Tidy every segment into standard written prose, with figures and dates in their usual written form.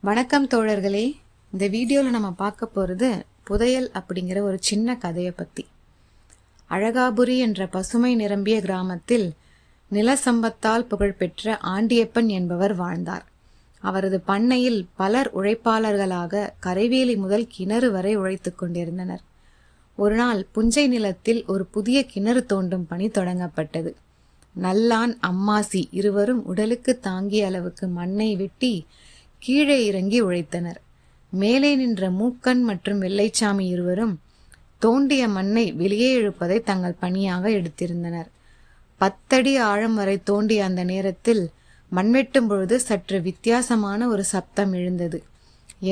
வணக்கம் தோழர்களே. இந்த வீடியோவில் நம்ம பார்க்க போகிறது புதையல் அப்படிங்கிற ஒரு சின்ன கதையை பற்றி. அழகாபுரி என்ற பசுமை நிரம்பிய கிராமத்தில் நிலசம்பத்தால் புகழ்பெற்ற ஆண்டியப்பன் என்பவர் வாழ்ந்தார். அவரது பண்ணையில் பலர் உழைப்பாளர்களாக கரைவேலி முதல் கிணறு வரை உழைத்து கொண்டிருந்தனர். ஒரு நாள் புஞ்சை நிலத்தில் ஒரு புதிய கிணறு தோண்டும் பணி தொடங்கப்பட்டது. நல்லான் அம்மாசி இருவரும் உடலுக்கு தாங்கிய அளவுக்கு மண்ணை வெட்டி கீழே இறங்கி உழைத்தனர். மேலே நின்ற மூக்கன் மற்றும் வெள்ளைச்சாமி இருவரும் தோண்டிய மண்ணை வெளியே இழுப்பதை தங்கள் பணியாக எடுத்திருந்தனர். 10 அடி ஆழம் வரை தோண்டிய அந்த நேரத்தில் மண்வெட்டும் பொழுது சற்று வித்தியாசமான ஒரு சப்தம் எழுந்தது.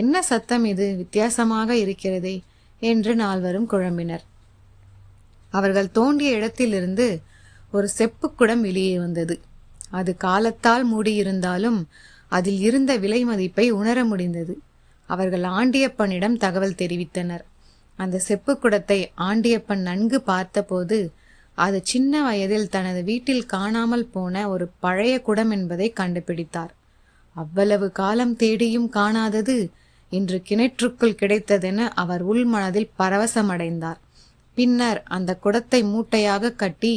என்ன சத்தம் இது, வித்தியாசமாக இருக்கிறதே என்று நால்வரும் குழம்பினர். அவர்கள் தோண்டிய இடத்திலிருந்து ஒரு செப்புக்குடம் வெளியே வந்தது. அது காலத்தால் மூடியிருந்தாலும் அதில் இருந்த விலை மதிப்பை உணர முடிந்தது. அவர்கள் ஆண்டியப்பனிடம் தகவல் தெரிவித்தனர். அந்த செப்புக்குடத்தை ஆண்டியப்பன் நன்கு பார்த்தபோது அது சின்ன வயதில் தனது வீட்டில் காணாமல் போன ஒரு பழைய குடம் என்பதை கண்டுபிடித்தார். அவ்வளவு காலம் தேடியும் காணாதது இன்று கிணற்றுக்குள் கிடைத்ததென அவர் உள்மனதில் பரவசமடைந்தார். பின்னர் அந்த குடத்தை மூட்டையாக கட்டி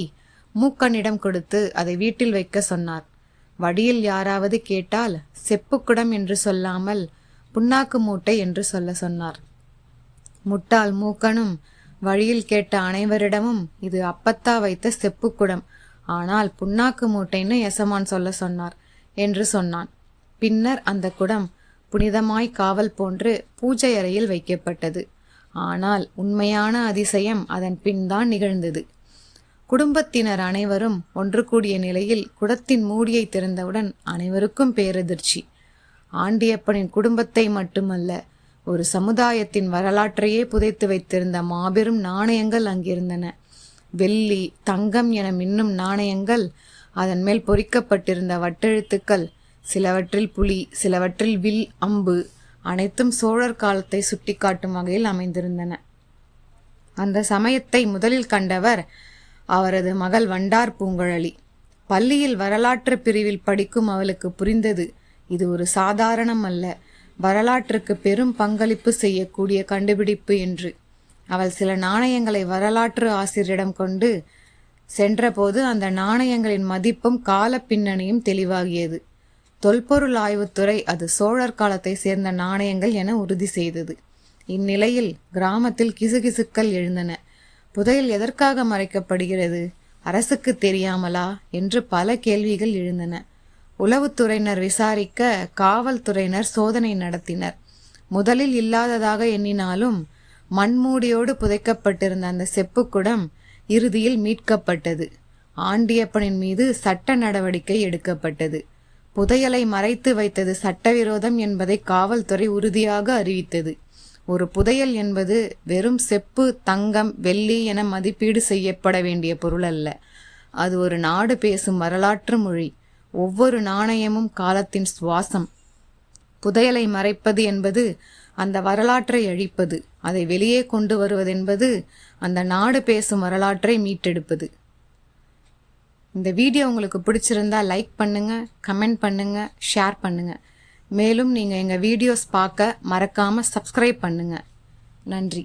மூக்கனிடம் கொடுத்து அதை வீட்டில் வைக்க சொன்னார். வழியில் யாராவது கேட்டால் செப்புக்குடம் என்று சொல்லாமல் புண்ணாக்கு மூட்டை என்று சொல்ல சொன்னார். முட்டாள் மூக்கனும் வழியில் கேட்ட அனைவரிடமும் இது அப்பத்தா வைத்த செப்புக்குடம், ஆனால் புண்ணாக்கு மூட்டைன்னு எசமான் சொல்ல சொன்னார் என்று சொன்னான். பின்னர் அந்த குடம் புனிதமாய் காவல் போன்று பூஜை அறையில் வைக்கப்பட்டது. ஆனால் உண்மையான அதிசயம் அதன் பின்தான் நிகழ்ந்தது. குடும்பத்தினர் அனைவரும் ஒன்று கூடிய நிலையில் குடத்தின் மூடியை திறந்தவுடன் அனைவருக்கும் பேரதிர்ச்சி. ஆண்டியப்பனின் குடும்பத்தை மட்டுமல்ல, ஒரு சமுதாயத்தின் வரலாற்றையே புதைத்து வைத்திருந்த மாபெரும் நாணயங்கள் அங்கிருந்தன. வெள்ளி, தங்கம் என மின்னும் நாணயங்கள், அதன் மேல் பொறிக்கப்பட்டிருந்த வட்டெழுத்துக்கள், சிலவற்றில் புலி, சிலவற்றில் வில், அம்பு, அனைத்தும் சோழர் காலத்தை சுட்டிக்காட்டும் வகையில் அமைந்திருந்தன. அந்த சமயத்தை முதலில் கண்டவர் அவரது மகள் வண்டார் பூங்குழலி. பள்ளியில் வரலாற்று பிரிவில் படிக்கும் அவளுக்கு புரிந்தது, இது ஒரு சாதாரணம் அல்ல, வரலாற்றுக்கு பெரும் பங்களிப்பு செய்யக்கூடிய கண்டுபிடிப்பு என்று. அவள் சில நாணயங்களை வரலாற்று ஆசிரியரிடம் கொண்டு சென்றபோது அந்த நாணயங்களின் மதிப்பும் கால பின்னணியும் தெளிவாகியது. தொல்பொருள் ஆய்வுத்துறை அது சோழர் காலத்தை சேர்ந்த நாணயங்கள் என உறுதி செய்தது. இந்நிலையில் கிராமத்தில் கிசுகிசுக்கள் எழுந்தன. புதையல் எதற்காக மறைக்கப்படுகிறது, அரசுக்கு தெரியாமலா என்று பல கேள்விகள் எழுந்தன. உளவுத்துறையினர் விசாரிக்க காவல்துறையினர் சோதனை நடத்தினர். முதலில் இல்லாததாக எண்ணினாலும் மண்மூடியோடு புதைக்கப்பட்டிருந்த அந்த செப்புக்குடம் இறுதியில் மீட்கப்பட்டது. ஆண்டியப்பனின் மீது சட்ட நடவடிக்கை எடுக்கப்பட்டது. புதையலை மறைத்து வைத்தது சட்டவிரோதம் என்பதை காவல்துறை உறுதியாக அறிவித்தது. ஒரு புதையல் என்பது வெறும் செப்பு, தங்கம், வெள்ளி என மதிப்பீடு செய்யப்பட வேண்டிய பொருள் அல்ல. அது ஒரு நாடு பேசும் வரலாற்று மொழி. ஒவ்வொரு நாணயமும் காலத்தின் சுவாசம். புதையலை மறைப்பது என்பது அந்த வரலாற்றை அழிப்பது, அதை வெளியே கொண்டு வருவதென்பது அந்த நாடு பேசும் வரலாற்றை மீட்டெடுப்பது. இந்த வீடியோ உங்களுக்கு பிடிச்சிருந்தா லைக் பண்ணுங்க, கமெண்ட் பண்ணுங்க, ஷேர் பண்ணுங்க. மேலும் நீங்கள் எங்கள் வீடியோஸ் பார்க்க மறக்காமல் சப்ஸ்கிரைப் பண்ணுங்க. நன்றி.